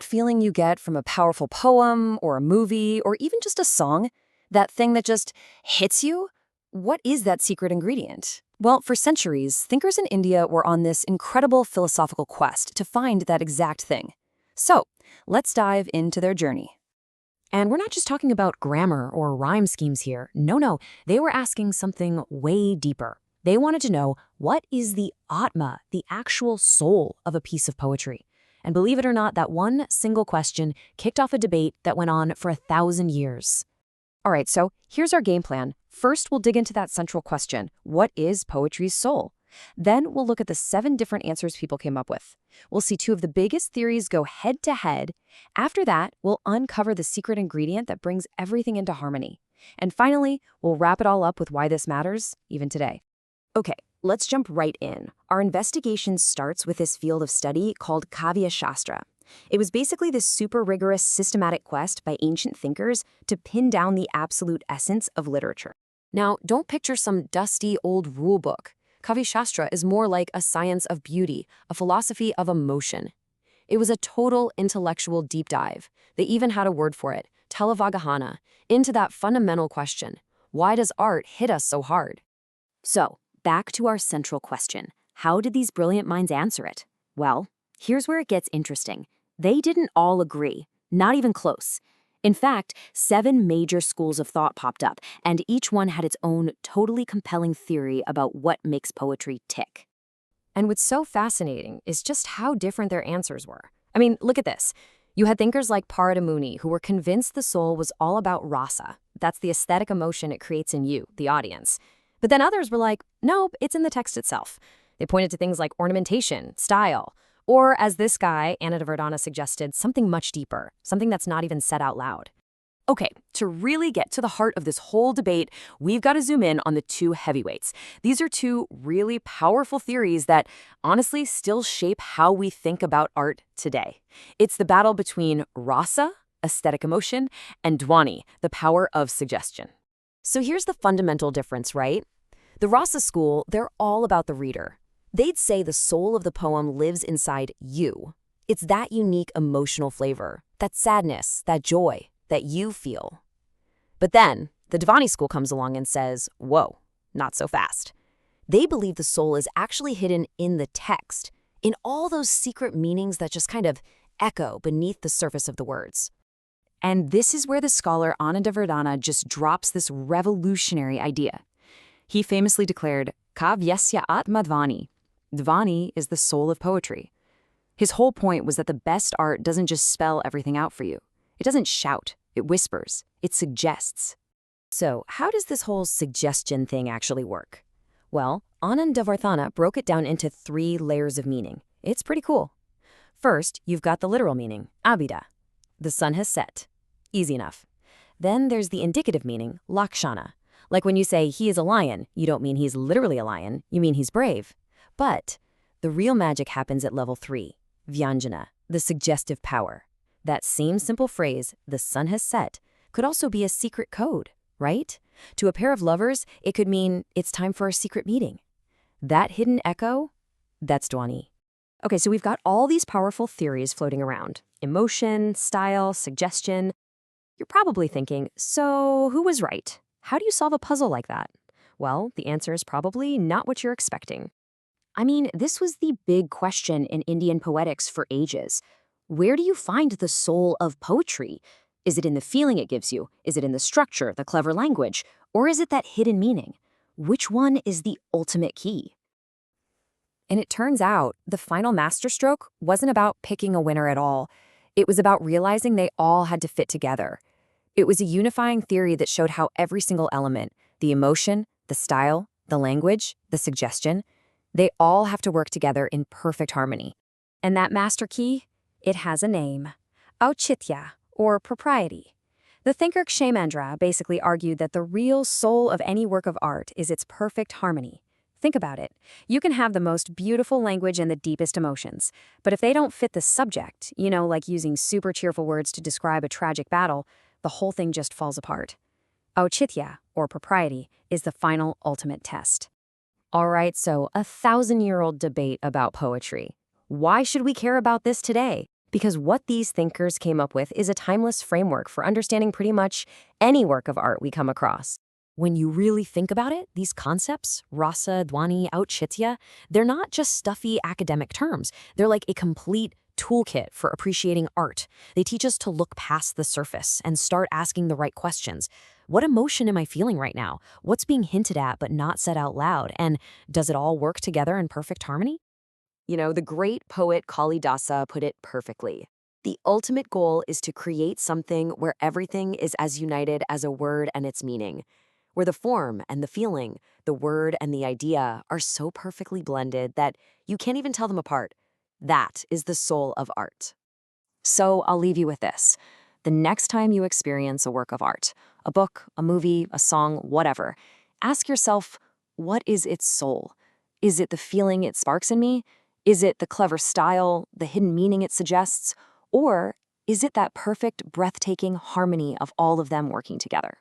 that feeling you get from a powerful poem or a movie or even just a song? That thing that just hits you? What is that secret ingredient? Well, for centuries, thinkers in India were on this incredible philosophical quest to find that exact thing. So, let's dive into their journey. And we're not just talking about grammar or rhyme schemes here. No, they were asking something way deeper. They wanted to know, what is the atma, the actual soul of a piece of poetry? And believe it or not, that one single question kicked off a debate that went on for 1,000 years. All right, so here's our game plan. First, we'll dig into that central question, what is poetry's soul? Then we'll look at the 7 different answers people came up with. We'll see 2 of the biggest theories go head to head. After that, we'll uncover the secret ingredient that brings everything into harmony. And finally, we'll wrap it all up with why this matters, even today. Okay, let's jump right in. Our investigation starts with this field of study called Kavyashastra. It was basically this super rigorous, systematic quest by ancient thinkers to pin down the absolute essence of literature. Now, don't picture some dusty old rule book. Kavyashastra is more like a science of beauty, a philosophy of emotion. It was a total intellectual deep dive. They even had a word for it, telavagahana, into that fundamental question. Why does art hit us so hard? So, back to our central question. How did these brilliant minds answer it? Well, here's where it gets interesting. They didn't all agree, not even close. In fact, 7 major schools of thought popped up, and each one had its own totally compelling theory about what makes poetry tick. And what's so fascinating is just how different their answers were. I mean, look at this. You had thinkers like Bharata Muni who were convinced the soul was all about rasa. That's the aesthetic emotion it creates in you, the audience. But then others were like, nope, it's in the text itself. They pointed to things like ornamentation, style, or as this guy, Anandavardhana, suggested, something much deeper, something that's not even said out loud. Okay, to really get to the heart of this whole debate, we've got to zoom in on the 2 heavyweights. These are 2 really powerful theories that honestly still shape how we think about art today. It's the battle between rasa, aesthetic emotion, and Dhvani, the power of suggestion. So here's the fundamental difference, right? The Rasa school, they're all about the reader. They'd say the soul of the poem lives inside you. It's that unique emotional flavor, that sadness, that joy that you feel. But then, the Dhvani school comes along and says, whoa, not so fast. They believe the soul is actually hidden in the text, in all those secret meanings that just kind of echo beneath the surface of the words. And this is where the scholar Anandavardhana just drops this revolutionary idea. He famously declared, Kavyasya atma Dhvani. Dhvani is the soul of poetry. His whole point was that the best art doesn't just spell everything out for you. It doesn't shout, it whispers, it suggests. So how does this whole suggestion thing actually work? Well, Anandavardhana broke it down into 3 layers of meaning. It's pretty cool. First, you've got the literal meaning, abhida. The sun has set. Easy enough. Then there's the indicative meaning, lakshana. Like when you say he is a lion, you don't mean he's literally a lion, you mean he's brave. But the real magic happens at level 3, vyanjana, the suggestive power. That same simple phrase, the sun has set, could also be a secret code, right? To a pair of lovers, it could mean it's time for a secret meeting. That hidden echo, that's Dhvani. Okay, so we've got all these powerful theories floating around. Emotion, style, suggestion. You're probably thinking, so who was right? How do you solve a puzzle like that? Well, the answer is probably not what you're expecting. I mean, this was the big question in Indian poetics for ages. Where do you find the soul of poetry? Is it in the feeling it gives you? Is it in the structure, the clever language? Or is it that hidden meaning? Which one is the ultimate key? And it turns out the final masterstroke wasn't about picking a winner at all. It was about realizing they all had to fit together. It was a unifying theory that showed how every single element, the emotion, the style, the language, the suggestion, they all have to work together in perfect harmony. And that master key? It has a name. Auchitya, or propriety. The thinker Kshamendra basically argued that the real soul of any work of art is its perfect harmony. Think about it. You can have the most beautiful language and the deepest emotions, but if they don't fit the subject, like using super cheerful words to describe a tragic battle, the whole thing just falls apart. Auchitya, or propriety, is the final ultimate test. All right, so 1,000-year-old debate about poetry. Why should we care about this today? Because what these thinkers came up with is a timeless framework for understanding pretty much any work of art we come across. When you really think about it, these concepts, rasa, dhvani, auchitya, they're not just stuffy academic terms. They're like a complete toolkit for appreciating art. They teach us to look past the surface and start asking the right questions. What emotion am I feeling right now? What's being hinted at but not said out loud? And does it all work together in perfect harmony? The great poet Kalidasa put it perfectly. The ultimate goal is to create something where everything is as united as a word and its meaning, where the form and the feeling, the word and the idea are so perfectly blended that you can't even tell them apart. That is the soul of art. So I'll leave you with this. The next time you experience a work of art, a book, a movie, a song, whatever, ask yourself, what is its soul? Is it the feeling it sparks in me? Is it the clever style, the hidden meaning it suggests? Or is it that perfect, breathtaking harmony of all of them working together?